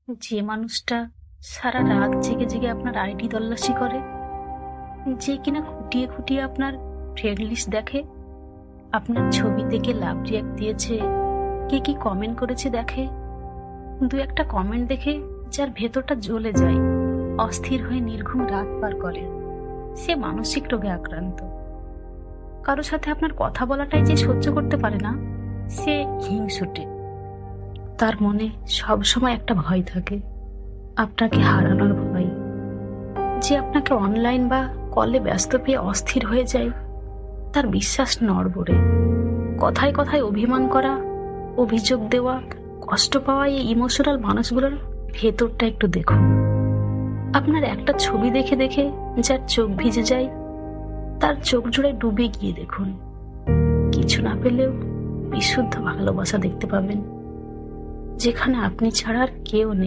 যে মানুষটা সারা রাত জেগে জেগে আপনার আইডি তল্লাশি করে, যে কিনা খুঁটিয়ে খুঁটিয়ে আপনার ফ্রেন্ড লিস্ট দেখে, আপনার ছবি দেখে লাভ রিয়াক্ট দিয়েছে, কে কি কমেন্ট করেছে দেখে, দু একটা কমেন্ট দেখে যার ভেতরটা জ্বলে যায়, অস্থির হয়ে নির্ঘুম রাত পার করে, সে মানসিক রোগে আক্রান্ত। কারো সাথে আপনার কথা বলাটাই যে সহ্য করতে পারে না, সে হিংসুটে। তার মনে সবসময় একটা ভয় থাকে, আপনাকে হারানোর ভয়। যে আপনাকে অনলাইন বা কলে ব্যস্ত পেয়ে অস্থির হয়ে যায়, তার বিশ্বাস নড়বড়ে। কথায় কথায় অভিমান করা, অভিযোগ দেওয়া, কষ্ট পাওয়া, এই ইমোশনাল মানুষগুলোর ভেতরটা একটু দেখুন। আপনার একটা ছবি দেখে দেখে যার চোখ ভিজে যায়, তার চোখ জোড়ায় ডুবে গিয়ে দেখুন। কিছু না পেলেও বিশুদ্ধ ভালোবাসা দেখতে পাবেন, যেখানে আপনি ছাড়া আর কেউ নেই।